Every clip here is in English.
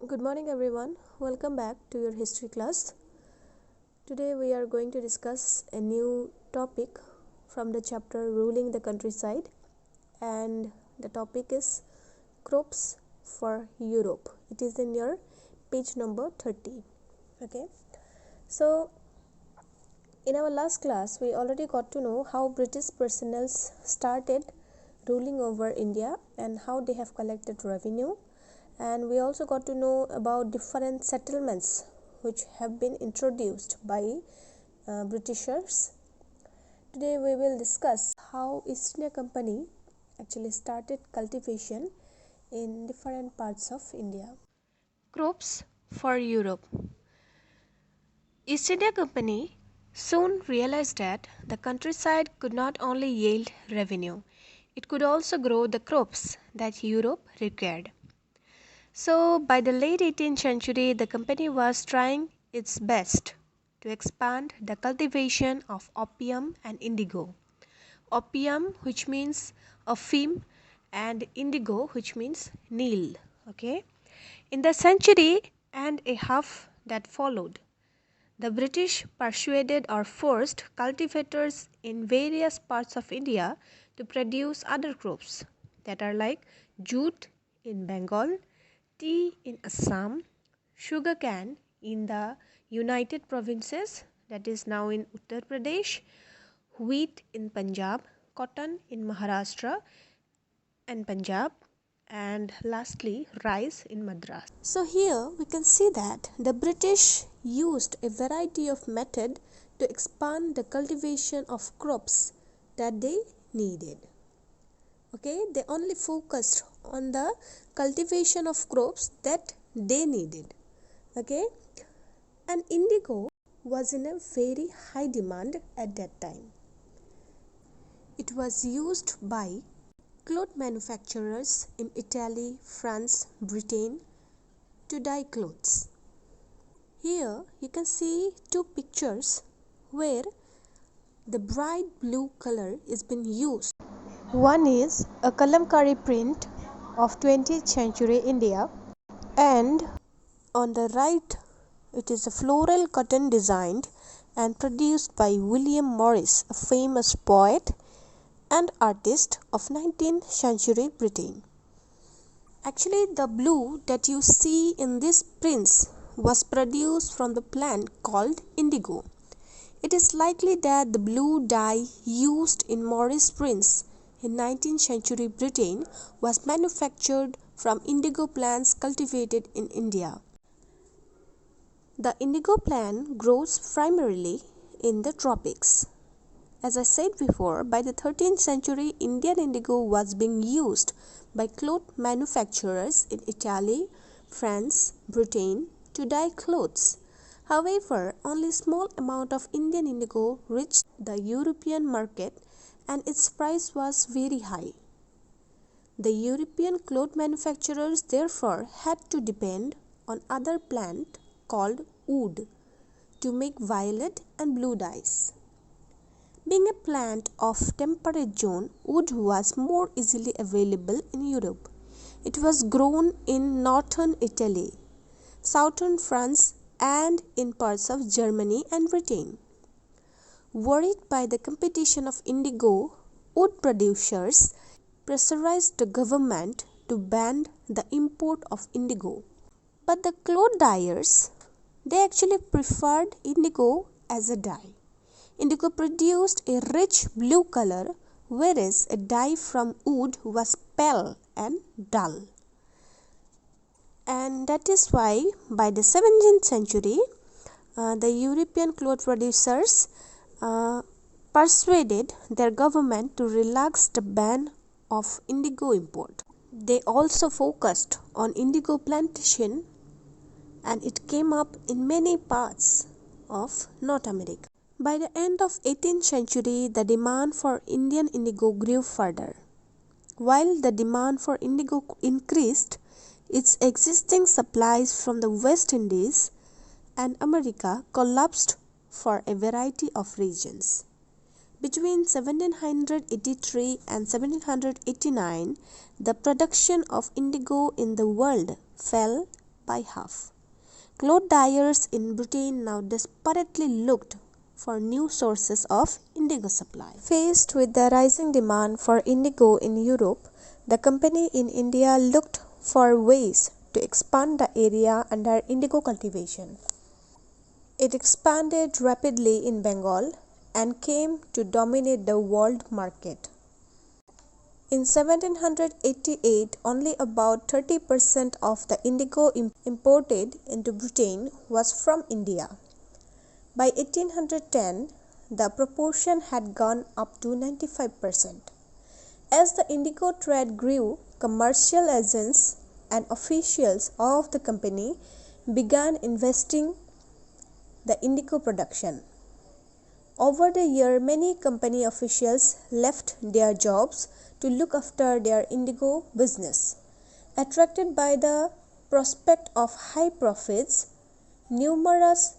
Good morning, everyone. Welcome back to your history class. Today, we are going to discuss a new topic from the chapter Ruling the Countryside, and the topic is crops for Europe. It is in your page number 30. Okay, so in our last class, we already got to know how British personnel started ruling over India and how they have collected revenue, and we also got to know about different settlements which have been introduced by Britishers. Today we will discuss how East India Company actually started cultivation in different parts of India. Crops for Europe. East India Company soon realized that the countryside could not only yield revenue, it could also grow the crops that Europe required. So, by the late 18th century, the company was trying its best to expand the cultivation of opium and indigo. Opium, which means opium, and indigo, which means neil. Okay. In the century and a half that followed, the British persuaded or forced cultivators in various parts of India to produce other crops that are like jute in Bengal, tea in Assam, sugarcane in the United Provinces, that is now in Uttar Pradesh, wheat in Punjab, cotton in Maharashtra and Punjab, and lastly rice in Madras. So here we can see that the British used a variety of method to expand the cultivation of crops that they needed. Okay, they only focused on the cultivation of crops that they needed. Okay, and indigo was in a very high demand at that time. It was used by cloth manufacturers in Italy, France, Britain to dye clothes. Here you can see two pictures where the bright blue color is being used. One is a kalamkari print of 20th century India, and on the right it is a floral cotton designed and produced by William Morris, a famous poet and artist of 19th century Britain. Actually, the blue that you see in these prints was produced from the plant called indigo. It is likely that the blue dye used in Morris prints in 19th century Britain was manufactured from indigo plants cultivated in India. The indigo plant grows primarily in the tropics. As I said before, by the 13th century, Indian indigo was being used by cloth manufacturers in Italy, France, Britain to dye clothes. However, only small amount of Indian indigo reached the European market and its price was very high. The European cloth manufacturers therefore had to depend on other plant called wood to make violet and blue dyes. Being a plant of temperate zone, wood was more easily available in Europe. It was grown in northern Italy, southern France and in parts of Germany and Britain. Worried by the competition of indigo, wood producers pressurized the government to ban the import of indigo. But the cloth dyers, they actually preferred indigo as a dye. Indigo produced a rich blue color, whereas a dye from wood was pale and dull. And that is why by the 17th century, the European cloth producers persuaded their government to relax the ban of indigo import. They also focused on indigo plantation, and it came up in many parts of North America. By the end of 18th century, the demand for Indian indigo grew further. While the demand for indigo increased, its existing supplies from the West Indies and America collapsed for a variety of reasons. Between 1783 and 1789, the production of indigo in the world fell by half. Cloth dyers in Britain now desperately looked for new sources of indigo supply. Faced with the rising demand for indigo in Europe, the company in India looked for ways to expand the area under indigo cultivation. It expanded rapidly in Bengal and came to dominate the world market. In 1788, only about 30% of the indigo imported into Britain was from India. By 1810, the proportion had gone up to 95%. As the indigo trade grew, commercial agents and officials of the company began investing the indigo production. Over the year, many company officials left their jobs to look after their indigo business. Attracted by the prospect of high profits, numerous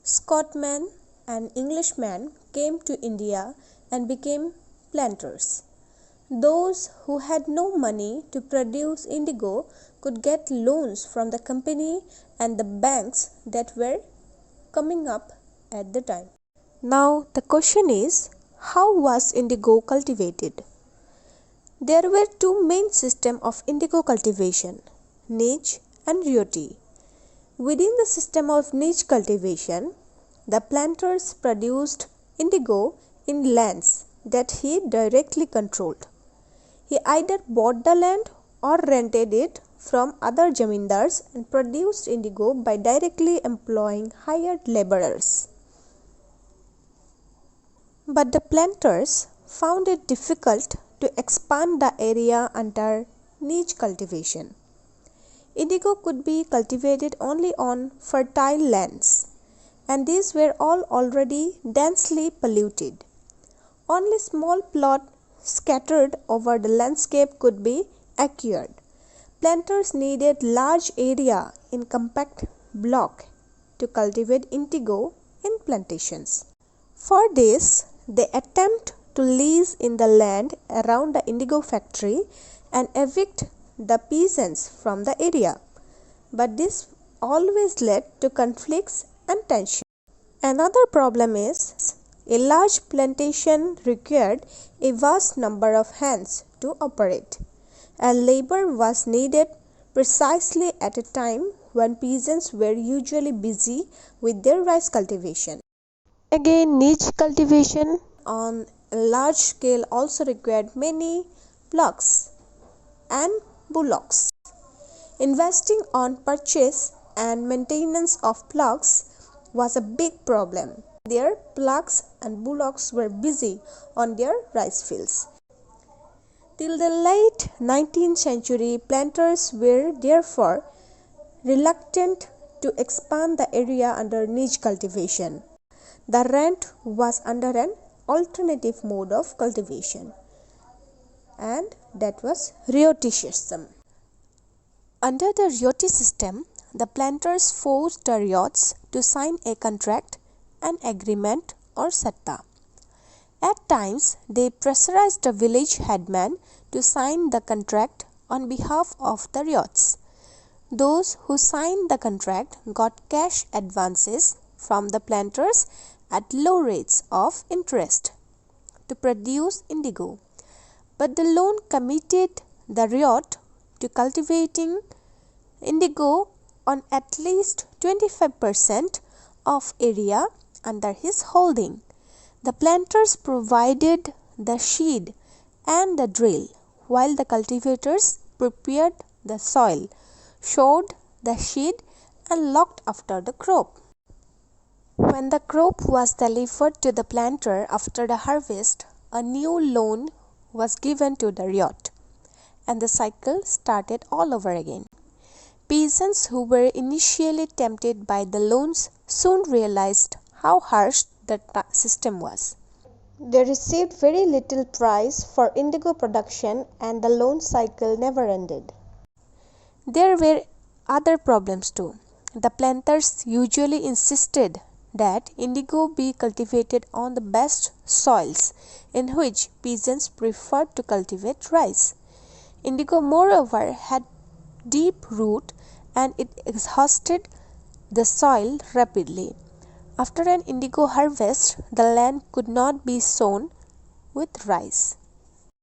Scotchmen and Englishmen came to India and became planters. Those who had no money to produce indigo could get loans from the company and the banks that were coming up at the time. Now the question is, how was indigo cultivated? There were two main systems of indigo cultivation, niche and roti. Within the system of niche cultivation, the planters produced indigo in lands that he directly controlled. He either bought the land or rented it from other zamindars and produced indigo by directly employing hired laborers. But the planters found it difficult to expand the area under niche cultivation. Indigo could be cultivated only on fertile lands, and these were all already densely polluted. Only small plots scattered over the landscape could be acquired. Planters needed large area in compact block to cultivate indigo in plantations. For this, they attempt to lease in the land around the indigo factory and evict the peasants from the area. But this always led to conflicts and tension. Another problem is a large plantation required a vast number of hands to operate, and labor was needed precisely at a time when peasants were usually busy with their rice cultivation. Again, niche cultivation on a large scale also required many plugs and bullocks. Investing on purchase and maintenance of plugs was a big problem. Their plugs and bullocks were busy on their rice fields. Till the late 19th century, planters were therefore reluctant to expand the area under niche cultivation. The rent was under an alternative mode of cultivation, and that was roti system. Under the roti system, the planters forced the ryots to sign a contract, an agreement or satta. At times, they pressurized the village headman to sign the contract on behalf of the ryots. Those who signed the contract got cash advances from the planters at low rates of interest to produce indigo, but the loan committed the ryot to cultivating indigo on at least 25% of area under his holding. The planters provided the seed and the drill, while the cultivators prepared the soil, sowed the seed and looked after the crop. When the crop was delivered to the planter after the harvest, a new loan was given to the ryot, and the cycle started all over again. Peasants who were initially tempted by the loans soon realized how harsh the system was. They received very little price for indigo production, and the loan cycle never ended. There were other problems too. The planters usually insisted that indigo be cultivated on the best soils, in which peasants preferred to cultivate rice. Indigo, moreover, had deep root and it exhausted the soil rapidly. After an indigo harvest, the land could not be sown with rice.